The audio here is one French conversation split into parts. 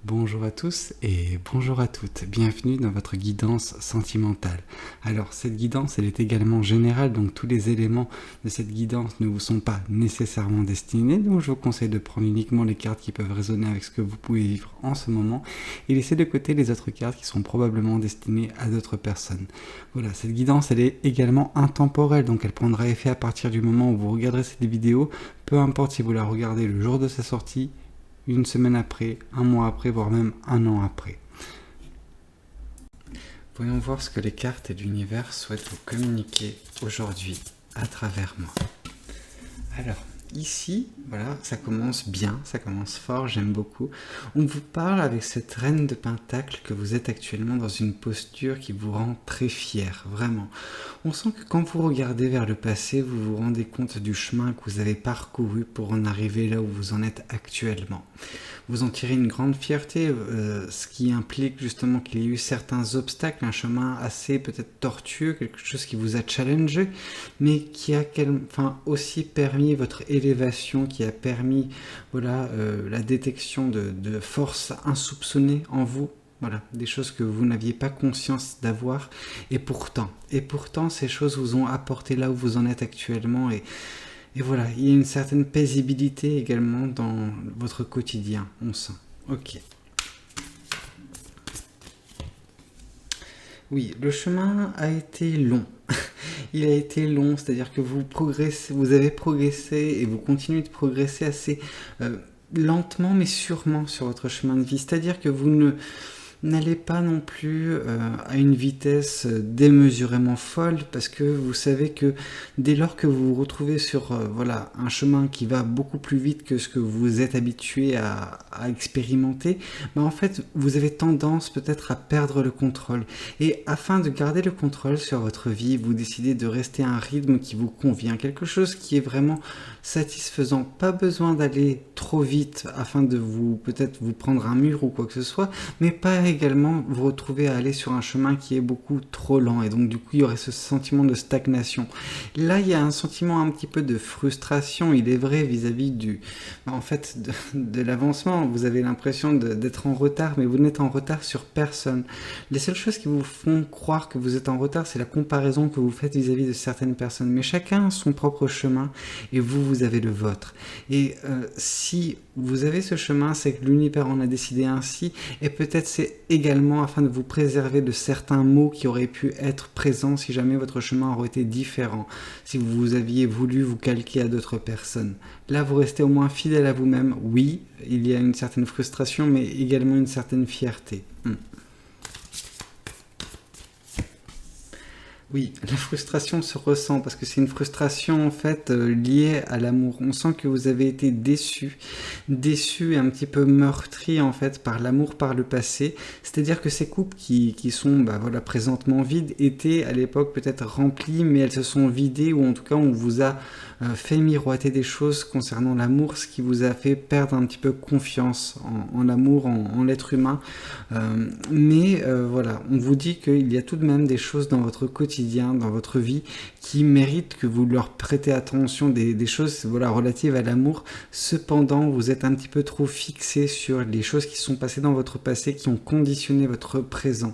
Bonjour à tous et bonjour à toutes, bienvenue dans votre guidance sentimentale. Alors cette guidance elle est également générale, donc tous les éléments de cette guidance ne vous sont pas nécessairement destinés, donc je vous conseille de prendre uniquement les cartes qui peuvent résonner avec ce que vous pouvez vivre en ce moment et laisser de côté les autres cartes qui sont probablement destinées à d'autres personnes. Voilà, cette guidance elle est également intemporelle, donc elle prendra effet à partir du moment où vous regarderez cette vidéo, peu importe si vous la regardez le jour de sa sortie, une semaine après, un mois après, voire même un an après. Voyons voir ce que les cartes et l'univers souhaitent vous communiquer aujourd'hui à travers moi. Alors, ici, voilà, ça commence bien, ça commence fort, j'aime beaucoup. On vous parle avec cette reine de Pentacle que vous êtes actuellement dans une posture qui vous rend très fier, vraiment. On sent que quand vous regardez vers le passé, vous vous rendez compte du chemin que vous avez parcouru pour en arriver là où vous en êtes actuellement. Vous en tirez une grande fierté, ce qui implique justement qu'il y a eu certains obstacles, un chemin assez peut-être tortueux, quelque chose qui vous a challengé, mais qui a aussi permis votre élévation, qui a permis la détection de forces insoupçonnées en vous. Voilà, des choses que vous n'aviez pas conscience d'avoir, et pourtant, ces choses vous ont apporté là où vous en êtes actuellement, et voilà, il y a une certaine paisibilité également dans votre quotidien, on sent. Ok. Oui, le chemin a été long. Il a été long, c'est-à-dire que vous avez progressé et vous continuez de progresser assez lentement mais sûrement sur votre chemin de vie. C'est-à-dire que vous n'allez pas non plus à une vitesse démesurément folle, parce que vous savez que dès lors que vous vous retrouvez sur un chemin qui va beaucoup plus vite que ce que vous êtes habitué à expérimenter, en fait vous avez tendance peut-être à perdre le contrôle, et afin de garder le contrôle sur votre vie, vous décidez de rester à un rythme qui vous convient, quelque chose qui est vraiment satisfaisant. Pas besoin d'aller trop vite afin de peut-être vous prendre un mur ou quoi que ce soit, mais pas également vous retrouver à aller sur un chemin qui est beaucoup trop lent, et donc du coup il y aurait ce sentiment de stagnation. Là il y a un sentiment un petit peu de frustration, il est vrai, vis-à-vis de l'avancement. Vous avez l'impression d'être en retard, mais vous n'êtes en retard sur personne. Les seules choses qui vous font croire que vous êtes en retard, c'est la comparaison que vous faites vis-à-vis de certaines personnes, mais chacun a son propre chemin et vous avez le vôtre. Et si vous avez ce chemin, c'est que l'univers en a décidé ainsi, et peut-être c'est également afin de vous préserver de certains maux qui auraient pu être présents si jamais votre chemin aurait été différent, si vous aviez voulu vous calquer à d'autres personnes. Là, vous restez au moins fidèle à vous-même. Oui, il y a une certaine frustration, mais également une certaine fierté. Oui, la frustration se ressent parce que c'est une frustration en fait liée à l'amour. On sent que vous avez été déçu et un petit peu meurtri en fait par l'amour par le passé. C'est-à-dire que ces coupes qui sont présentement vides étaient à l'époque peut-être remplies, mais elles se sont vidées, ou en tout cas on vous a fait miroiter des choses concernant l'amour, ce qui vous a fait perdre un petit peu confiance en l'amour, en l'être humain. On vous dit qu'il y a tout de même des choses dans votre quotidien, dans votre vie, qui méritent que vous leur prêtez attention, des choses relatives à l'amour. Cependant, vous êtes un petit peu trop fixé sur les choses qui sont passées dans votre passé, qui ont conditionné votre présent.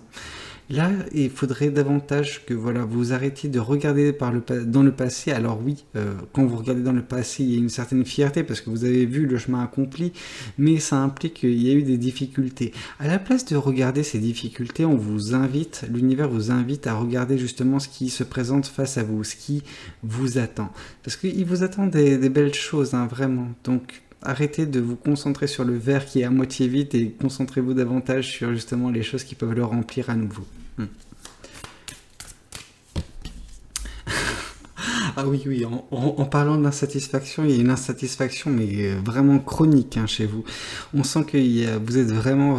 Là, il faudrait davantage que vous arrêtiez de regarder dans le passé. Alors oui, quand vous regardez dans le passé, il y a une certaine fierté parce que vous avez vu le chemin accompli, mais ça implique qu'il y a eu des difficultés. À la place de regarder ces difficultés, l'univers vous invite à regarder justement ce qui se présente face à vous, ce qui vous attend. Parce qu'il vous attend des belles choses, vraiment. Donc, arrêtez de vous concentrer sur le verre qui est à moitié vide et concentrez-vous davantage sur justement les choses qui peuvent le remplir à nouveau. Ah oui, en parlant d'insatisfaction, il y a une insatisfaction mais vraiment chronique chez vous. On sent que vous êtes vraiment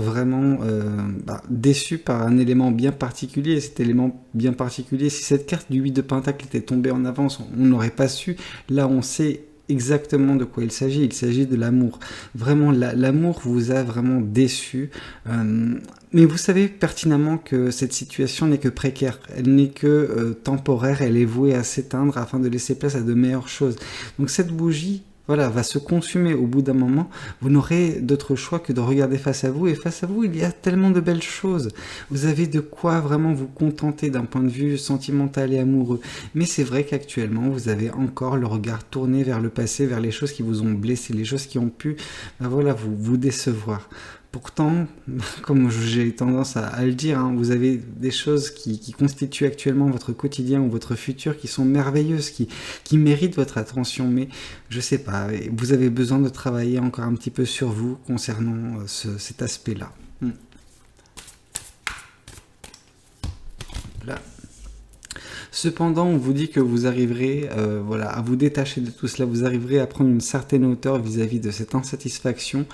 déçu par un élément bien particulier. Et cet élément bien particulier, si cette carte du 8 de Pentacle était tombée en avance, on n'aurait pas su. Là, on sait exactement de quoi il s'agit de l'amour. Vraiment, l'amour vous a vraiment déçu. Mais vous savez pertinemment que cette situation n'est que précaire, elle n'est que temporaire, elle est vouée à s'éteindre afin de laisser place à de meilleures choses. Donc cette bougie, voilà, va se consumer au bout d'un moment, vous n'aurez d'autre choix que de regarder face à vous. Et face à vous, il y a tellement de belles choses. Vous avez de quoi vraiment vous contenter d'un point de vue sentimental et amoureux. Mais c'est vrai qu'actuellement, vous avez encore le regard tourné vers le passé, vers les choses qui vous ont blessé, les choses qui ont pu voilà, vous décevoir. Pourtant, comme j'ai tendance à le dire, hein, vous avez des choses qui constituent actuellement votre quotidien ou votre futur qui sont merveilleuses, qui méritent votre attention, mais je sais pas, vous avez besoin de travailler encore un petit peu sur vous concernant cet aspect-là. Là. Cependant, on vous dit que vous arriverez voilà, à vous détacher de tout cela, vous arriverez à prendre une certaine hauteur vis-à-vis de cette insatisfaction.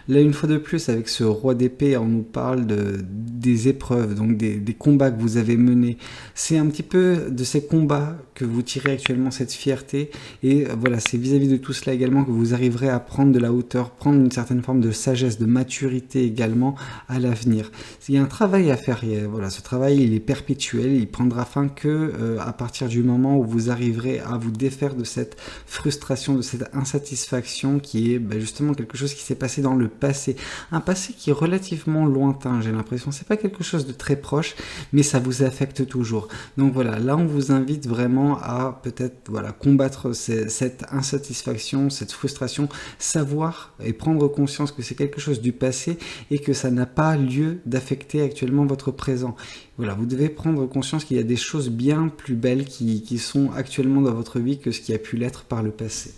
Là, une fois de plus, avec ce roi d'épée, on nous parle des épreuves, donc des combats que vous avez menés. C'est un petit peu de ces combats que vous tirez actuellement cette fierté. Et voilà, c'est vis-à-vis de tout cela également que vous arriverez à prendre de la hauteur, prendre une certaine forme de sagesse, de maturité également à l'avenir. Il y a un travail à faire, voilà, ce travail il est perpétuel, il prendra fin que à partir du moment où vous arriverez à vous défaire de cette frustration, de cette insatisfaction qui est justement quelque chose qui s'est passé dans le passé. Un passé qui est relativement lointain, j'ai l'impression. C'est pas quelque chose de très proche, mais ça vous affecte toujours. Donc voilà, là on vous invite vraiment à peut-être voilà, combattre cette insatisfaction, cette frustration, savoir et prendre conscience que c'est quelque chose du passé et que ça n'a pas lieu d'affecter actuellement votre présent. Voilà, vous devez prendre conscience qu'il y a des choses bien plus belles qui sont actuellement dans votre vie que ce qui a pu l'être par le passé.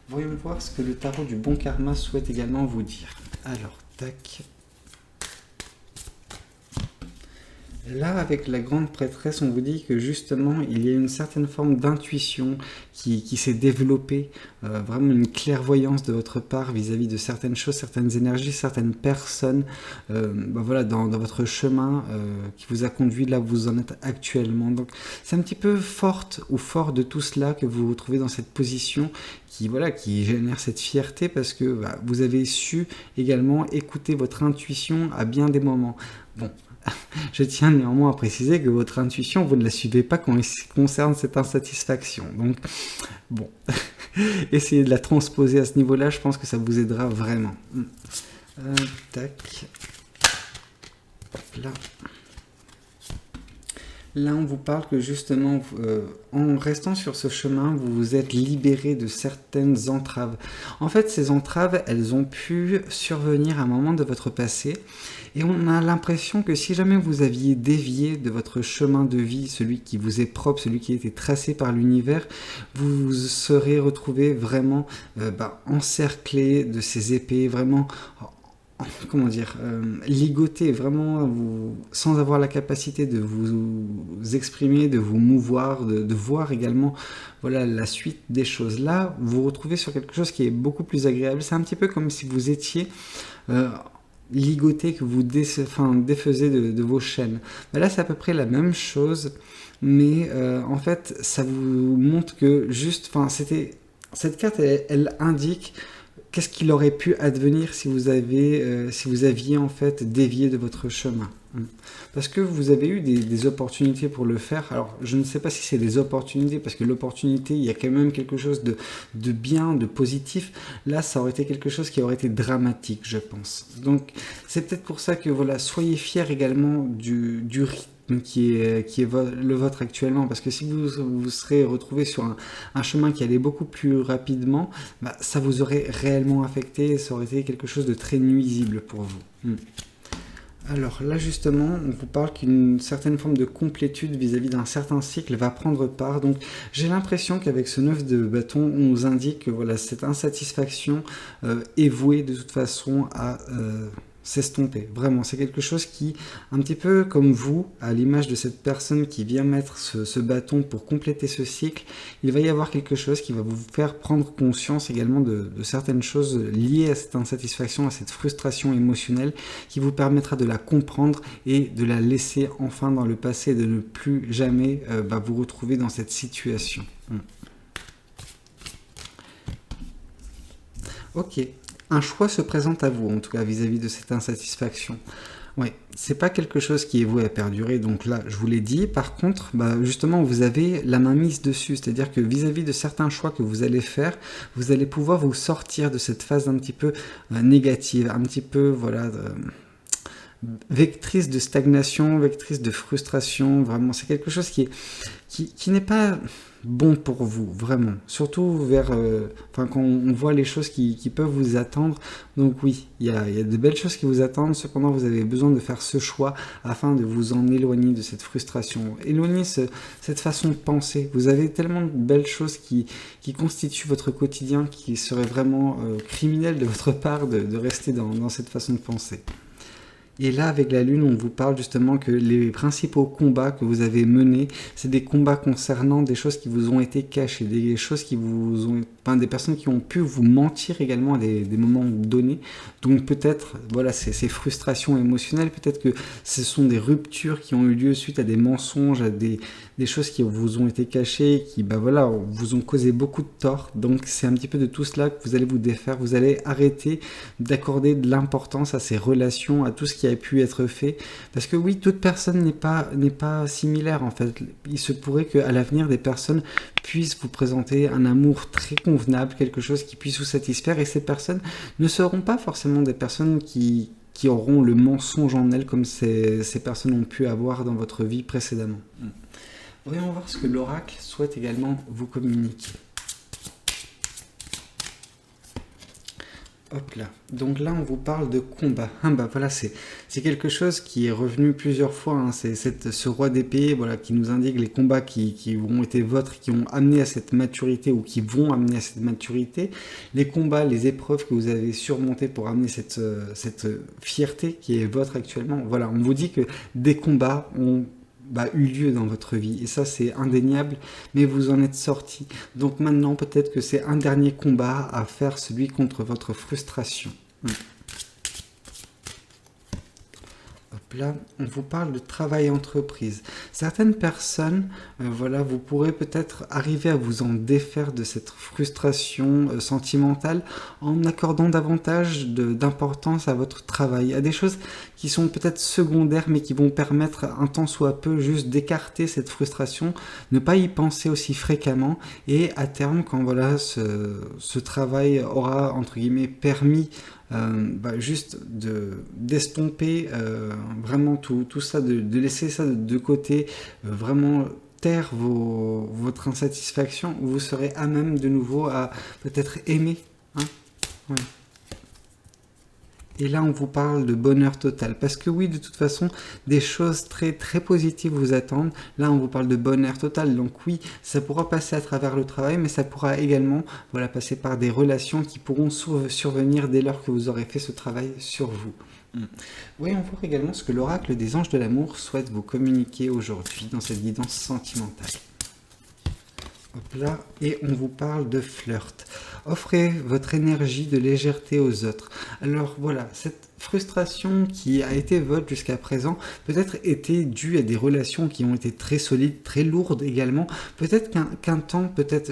Voyons voir ce que le tarot du bon karma souhaite également vous dire. Alors, tac. Là, avec la grande prêtresse, on vous dit que justement, il y a une certaine forme d'intuition qui s'est développée, vraiment une clairvoyance de votre part vis-à-vis de certaines choses, certaines énergies, certaines personnes, voilà, dans votre chemin qui vous a conduit là où vous en êtes actuellement. Donc, c'est un petit peu forte ou fort de tout cela que vous vous trouvez dans cette position qui génère cette fierté parce que vous avez su également écouter votre intuition à bien des moments. Bon. Je tiens néanmoins à préciser que votre intuition, vous ne la suivez pas quand il concerne cette insatisfaction. Donc, bon, essayez de la transposer à ce niveau-là, je pense que ça vous aidera vraiment. Tac. Hop là. Là, on vous parle que justement, en restant sur ce chemin, vous vous êtes libéré de certaines entraves. En fait, ces entraves, elles ont pu survenir à un moment de votre passé. Et on a l'impression que si jamais vous aviez dévié de votre chemin de vie, celui qui vous est propre, celui qui a été tracé par l'univers, vous vous serez retrouvé vraiment encerclé de ces épées, vraiment... comment dire, ligoté vraiment sans avoir la capacité de vous exprimer, de vous mouvoir, de voir également voilà, la suite des choses. Là, vous vous retrouvez sur quelque chose qui est beaucoup plus agréable. C'est un petit peu comme si vous étiez ligoté, que vous défaisez de vos chaînes. Mais là, c'est à peu près la même chose, mais en fait, ça vous montre que juste, cette carte, elle indique qu'est-ce qu'il aurait pu advenir si vous aviez en fait dévié de votre chemin. Parce que vous avez eu des opportunités pour le faire. Alors, je ne sais pas si c'est des opportunités, parce que l'opportunité, il y a quand même quelque chose de bien, de positif. Là, ça aurait été quelque chose qui aurait été dramatique, je pense. Donc, c'est peut-être pour ça que, voilà, soyez fiers également du rythme qui est le vôtre actuellement, parce que si vous serez retrouvé sur un chemin qui allait beaucoup plus rapidement, ça vous aurait réellement affecté et ça aurait été quelque chose de très nuisible pour vous. Alors là justement, on vous parle qu'une certaine forme de complétude vis-à-vis d'un certain cycle va prendre part. Donc j'ai l'impression qu'avec ce 9 de bâton, on nous indique que voilà, cette insatisfaction est vouée de toute façon à s'estomper. Vraiment, c'est quelque chose qui, un petit peu comme vous, à l'image de cette personne qui vient mettre ce bâton pour compléter ce cycle, il va y avoir quelque chose qui va vous faire prendre conscience également de certaines choses liées à cette insatisfaction, à cette frustration émotionnelle, qui vous permettra de la comprendre et de la laisser enfin dans le passé, et de ne plus jamais vous retrouver dans cette situation. Ok. Un choix se présente à vous, en tout cas vis-à-vis de cette insatisfaction. Ouais, c'est pas quelque chose qui est voué à perdurer, donc là, je vous l'ai dit. Par contre, justement, vous avez la main mise dessus, c'est-à-dire que vis-à-vis de certains choix que vous allez faire, vous allez pouvoir vous sortir de cette phase un petit peu négative, un petit peu, voilà, vectrice de stagnation, vectrice de frustration. Vraiment, c'est quelque chose qui n'est pas bon pour vous, vraiment. Surtout vers, quand on voit les choses qui peuvent vous attendre. Donc oui, il y a de belles choses qui vous attendent. Cependant, vous avez besoin de faire ce choix afin de vous en éloigner de cette frustration. Éloigner cette façon de penser. Vous avez tellement de belles choses qui constituent votre quotidien qui serait vraiment criminel de votre part de rester dans cette façon de penser. Et là, avec la Lune, on vous parle justement que les principaux combats que vous avez menés, c'est des combats concernant des choses qui vous ont été cachées, des choses qui vous ont, des personnes qui ont pu vous mentir également à des moments donnés. Donc peut-être, voilà, ces frustrations émotionnelles, peut-être que ce sont des ruptures qui ont eu lieu suite à des mensonges, à des choses qui vous ont été cachées, qui, voilà, vous ont causé beaucoup de tort. Donc c'est un petit peu de tout cela que vous allez vous défaire. Vous allez arrêter d'accorder de l'importance à ces relations, à tout ce qui a pu être fait, parce que oui, toute personne n'est pas similaire en fait. Il se pourrait qu'à l'avenir des personnes puissent vous présenter un amour très convenable, quelque chose qui puisse vous satisfaire, et ces personnes ne seront pas forcément des personnes qui auront le mensonge en elles comme ces personnes ont pu avoir dans votre vie précédemment. Voyons voir ce que l'oracle souhaite également vous communiquer. Hop là. Donc là, on vous parle de combat. Voilà, c'est quelque chose qui est revenu plusieurs fois. Hein. C'est ce roi d'épée, voilà, qui nous indique les combats qui ont été vôtres, qui ont amené à cette maturité ou qui vont amener à cette maturité. Les combats, les épreuves que vous avez surmontées pour amener cette fierté qui est vôtre actuellement. Voilà, on vous dit que des combats ont eu lieu dans votre vie, et ça c'est indéniable, mais vous en êtes sorti. Donc maintenant peut-être que c'est un dernier combat à faire, celui contre votre frustration. Hop là, on vous parle de travail entreprise. Certaines personnes, voilà, vous pourrez peut-être arriver à vous en défaire de cette frustration sentimentale en accordant davantage d'importance à votre travail, à des choses qui sont peut-être secondaires mais qui vont permettre un tant soit peu juste d'écarter cette frustration, ne pas y penser aussi fréquemment, et à terme quand voilà ce travail aura entre guillemets permis juste d'estomper vraiment tout ça, de laisser ça de côté, vraiment taire votre insatisfaction, vous serez à même de nouveau à peut-être aimer. Hein, ouais. Et là, on vous parle de bonheur total. Parce que oui, de toute façon, des choses très, très positives vous attendent. Là, on vous parle de bonheur total. Donc oui, ça pourra passer à travers le travail, mais ça pourra également passer par des relations qui pourront survenir dès lors que vous aurez fait ce travail sur vous. Voyons voir également ce que l'oracle des anges de l'amour souhaite vous communiquer aujourd'hui dans cette guidance sentimentale. Hop là, et on vous parle de flirt. Offrez votre énergie de légèreté aux autres. Alors voilà, cette frustration qui a été votre jusqu'à présent peut-être était due à des relations qui ont été très solides, très lourdes également. Peut-être qu'un temps peut-être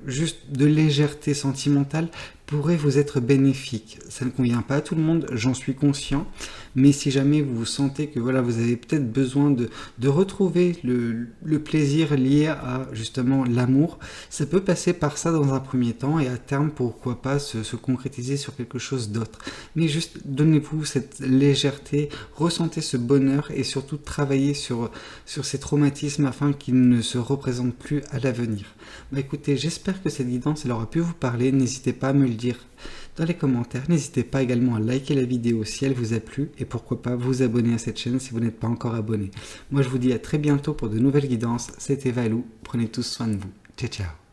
juste de légèreté sentimentale pourrait vous être bénéfique. Ça ne convient pas à tout le monde, j'en suis conscient, mais si jamais vous sentez que voilà, vous avez peut-être besoin de retrouver le plaisir lié à justement l'amour, ça peut passer par ça dans un premier temps, et à terme, pourquoi pas se concrétiser sur quelque chose d'autre. Mais juste donnez-vous cette légèreté, ressentez ce bonheur, et surtout travaillez sur ces traumatismes afin qu'ils ne se représentent plus à l'avenir. Écoutez, j'espère que cette guidance elle aura pu vous parler. N'hésitez pas à me le dire dans les commentaires. N'hésitez pas également à liker la vidéo si elle vous a plu, et pourquoi pas vous abonner à cette chaîne si vous n'êtes pas encore abonné. Moi je vous dis à très bientôt pour de nouvelles guidances. C'était Valou, prenez tous soin de vous. Ciao ciao.